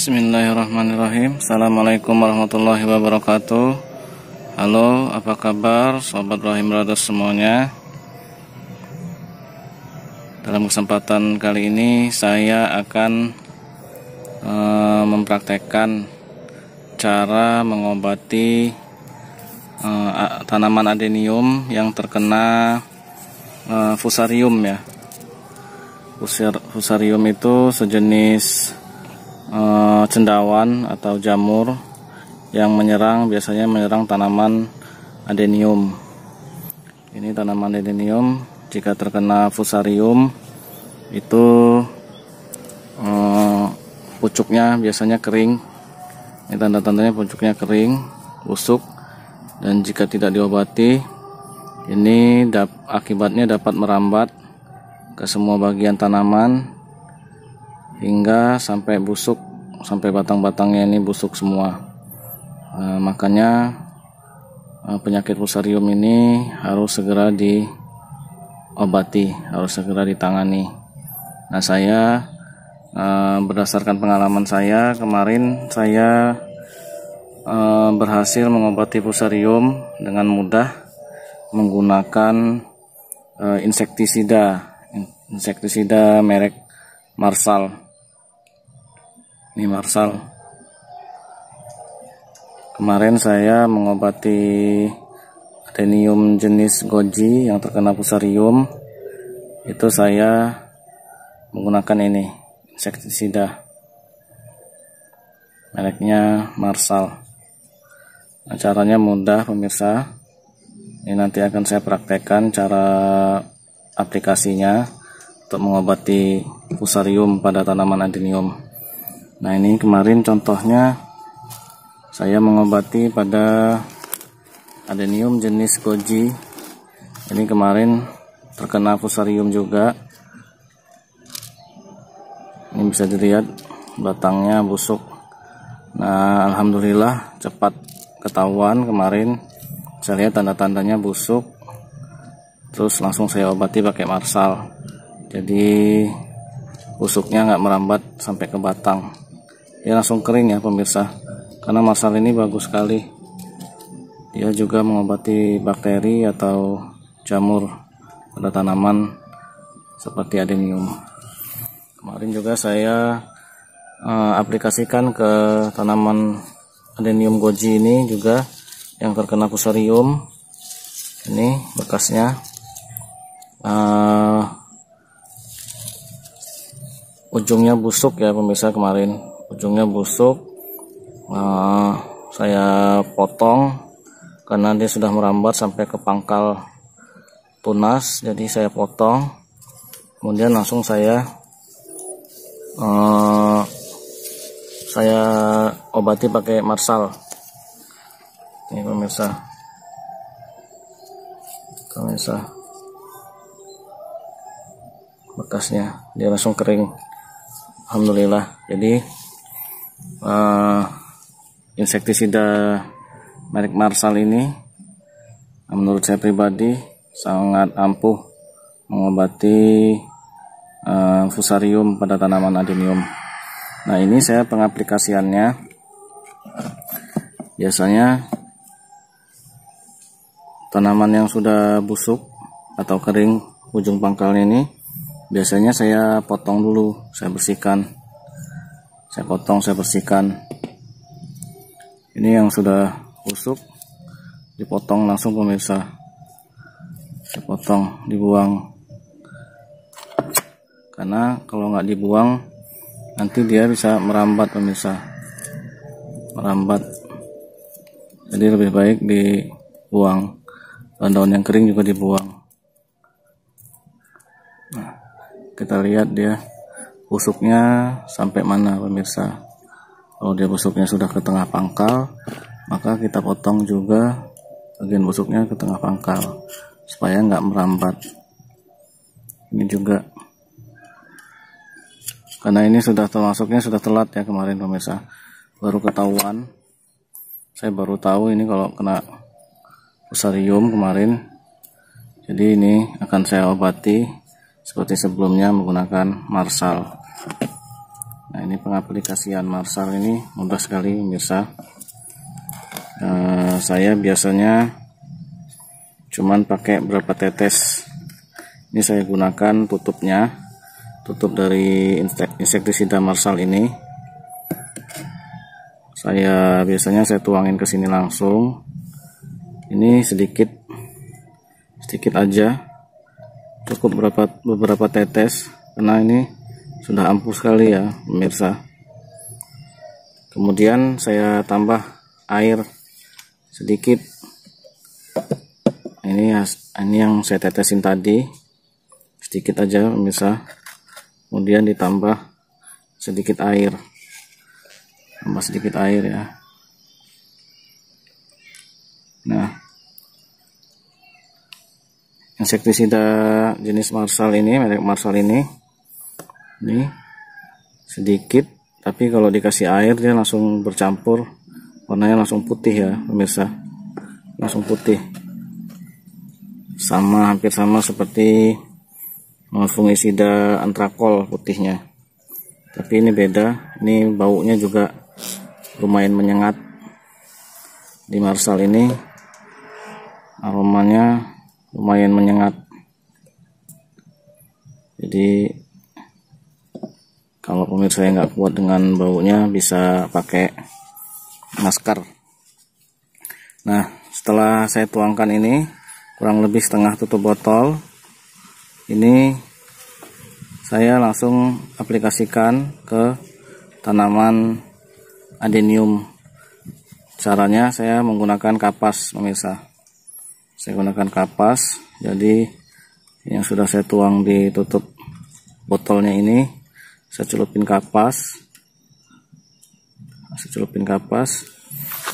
Bismillahirrahmanirrahim. Assalamualaikum warahmatullahi wabarakatuh. Halo, apa kabar Sobat Rahim Brothers semuanya? Dalam kesempatan kali ini saya akan mempraktekkan cara mengobati tanaman adenium yang terkena fusarium ya. Fusarium itu sejenis cendawan atau jamur yang biasanya menyerang tanaman adenium. Ini tanaman adenium jika terkena fusarium itu pucuknya biasanya kering. Ini tanda-tandanya pucuknya kering, busuk, dan jika tidak diobati ini akibatnya dapat merambat ke semua bagian tanaman hingga sampai busuk, sampai batang-batangnya ini busuk semua. Makanya penyakit fusarium ini harus segera diobati, harus segera ditangani. Nah, saya berdasarkan pengalaman saya kemarin, saya berhasil mengobati fusarium dengan mudah menggunakan insektisida merek Marsal. Ini Marsal. Kemarin saya mengobati adenium jenis goji yang terkena fusarium. Itu saya menggunakan ini insektisida mereknya Marsal. Nah, caranya mudah pemirsa. Ini nanti akan saya praktekkan cara aplikasinya untuk mengobati fusarium pada tanaman adenium. Nah, ini kemarin contohnya saya mengobati pada adenium jenis goji. Ini kemarin terkena fusarium juga. Ini bisa dilihat batangnya busuk. Nah, alhamdulillah cepat ketahuan kemarin. Saya lihat tanda-tandanya busuk. Terus langsung saya obati pakai Marsal. Jadi busuknya nggak merambat sampai ke batang. Dia langsung kering ya pemirsa. Karena Marsal ini bagus sekali. Dia juga mengobati bakteri atau jamur pada tanaman seperti adenium. Kemarin juga saya aplikasikan ke tanaman adenium goji ini juga yang terkena fusarium. Ini bekasnya. Ujungnya busuk ya pemirsa, kemarin ujungnya busuk. Saya potong karena dia sudah merambat sampai ke pangkal tunas, jadi saya potong, kemudian langsung saya obati pakai Marsal. Ini pemirsa bekasnya, dia langsung kering, alhamdulillah. Jadi insektisida merek Marsal ini menurut saya pribadi sangat ampuh mengobati fusarium pada tanaman adenium. Nah, ini saya pengaplikasiannya. Biasanya tanaman yang sudah busuk atau kering ujung pangkalnya ini biasanya saya potong dulu, saya bersihkan. Saya potong, saya bersihkan. Ini yang sudah busuk dipotong langsung pemirsa. Saya potong, dibuang. Karena kalau nggak dibuang nanti dia bisa merambat pemirsa. Merambat. Jadi lebih baik dibuang. Daun-daun yang kering juga dibuang. Nah, kita lihat dia busuknya sampai mana pemirsa. Kalau dia busuknya sudah ke tengah pangkal, maka kita potong juga bagian busuknya ke tengah pangkal supaya nggak merambat. Ini juga karena ini sudah termasuknya sudah telat ya kemarin pemirsa, baru ketahuan. Saya baru tahu ini kalau kena fusarium kemarin. Jadi ini akan saya obati seperti sebelumnya menggunakan Marsal. Nah, ini pengaplikasian Marsal ini mudah sekali pemirsa. Saya biasanya cuman pakai berapa tetes. Ini saya gunakan tutupnya, tutup dari insektisida Marsal ini. Biasanya saya tuangin ke sini langsung. Ini sedikit aja, cukup beberapa tetes, karena ini sudah ampuh sekali ya pemirsa. Kemudian saya tambah air sedikit. Ini yang saya tetesin tadi, sedikit aja pemirsa. Kemudian ditambah sedikit air, tambah sedikit air ya. Nah, insektisida jenis Marsal ini, merek Marsal ini sedikit, tapi kalau dikasih air dia langsung bercampur, warnanya langsung putih ya pemirsa, langsung putih, hampir sama seperti fungisida antrakol putihnya. Tapi ini beda, ini baunya juga lumayan menyengat. Di Marsal ini aromanya lumayan menyengat. Jadi kalau pemirsa yang nggak kuat dengan baunya bisa pakai masker. Nah, setelah saya tuangkan ini kurang lebih setengah tutup botol, ini saya langsung aplikasikan ke tanaman adenium. Caranya saya menggunakan kapas pemirsa. Saya gunakan kapas, jadi yang sudah saya tuang di tutup botolnya ini saya celupin kapas,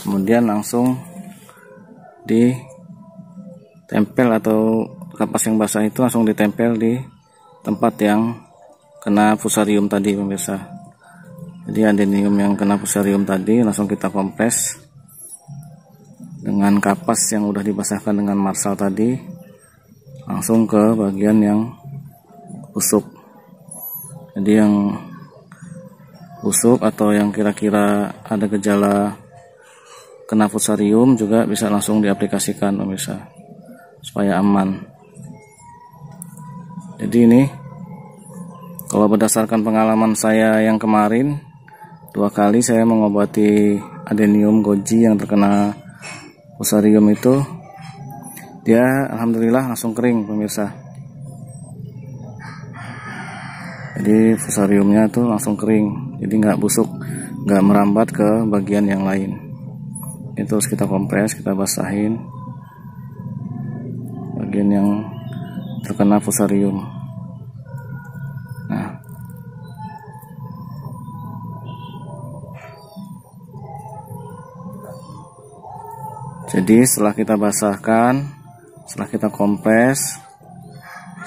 kemudian langsung ditempel, atau kapas yang basah itu langsung ditempel di tempat yang kena fusarium tadi pemirsa. Jadi adenium yang kena fusarium tadi langsung kita kompres dengan kapas yang udah dibasahkan dengan Marsal tadi, langsung ke bagian yang busuk. Jadi yang busuk atau yang kira-kira ada gejala kena fusarium juga bisa langsung diaplikasikan pemirsa, supaya aman. Jadi ini kalau berdasarkan pengalaman saya yang kemarin, 2 kali saya mengobati adenium goji yang terkena fusarium itu, dia alhamdulillah langsung kering pemirsa. Jadi fusariumnya itu langsung kering, jadi nggak busuk, nggak merambat ke bagian yang lain. Itu harus kita kompres, kita basahin bagian yang terkena fusarium. Nah, jadi setelah kita basahkan, setelah kita kompres,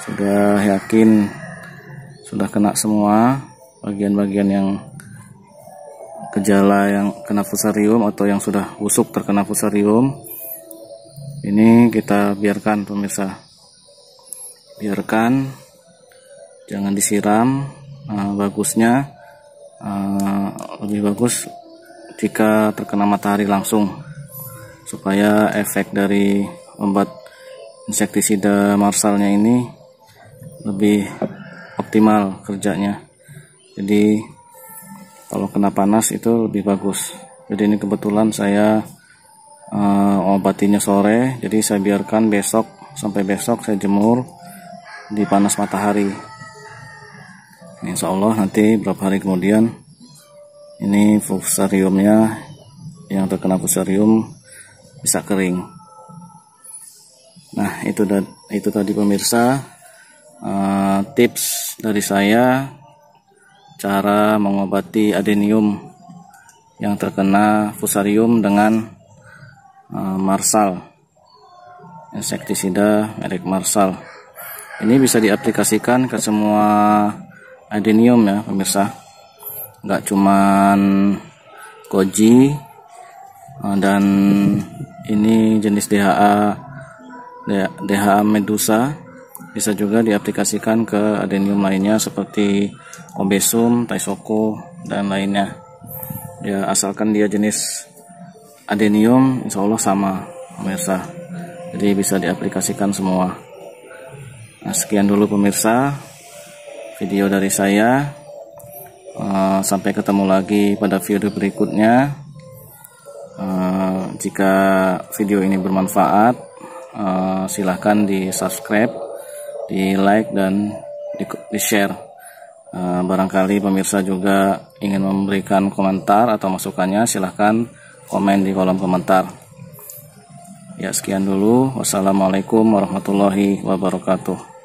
sudah yakin sudah kena semua bagian-bagian yang gejala yang kena fusarium atau yang sudah busuk terkena fusarium, ini kita biarkan pemirsa, biarkan, jangan disiram. Bagusnya lebih bagus jika terkena matahari langsung, supaya efek dari obat insektisida Marsalnya ini lebih optimal kerjanya. Jadi kalau kena panas itu lebih bagus. Jadi ini kebetulan saya obatinya sore, jadi saya biarkan sampai besok saya jemur di panas matahari. Insya Allah nanti beberapa hari kemudian ini fusariumnya yang terkena fusarium bisa kering. Nah, itu tadi pemirsa, tips dari saya cara mengobati adenium yang terkena fusarium dengan Marsal, insektisida merek Marsal. Ini bisa diaplikasikan ke semua adenium ya pemirsa, nggak cuman goji dan ini jenis DHA medusa, bisa juga diaplikasikan ke adenium lainnya seperti obesum, taisoko, dan lainnya. Ya, asalkan dia jenis adenium, insya Allah sama pemirsa. Jadi bisa diaplikasikan semua. Nah, sekian dulu pemirsa video dari saya. Sampai ketemu lagi pada video berikutnya. Jika video ini bermanfaat, silahkan di subscribe, di like, dan di share. Barangkali pemirsa juga ingin memberikan komentar atau masukannya, silahkan komen di kolom komentar. Ya, sekian dulu. Wassalamualaikum warahmatullahi wabarakatuh.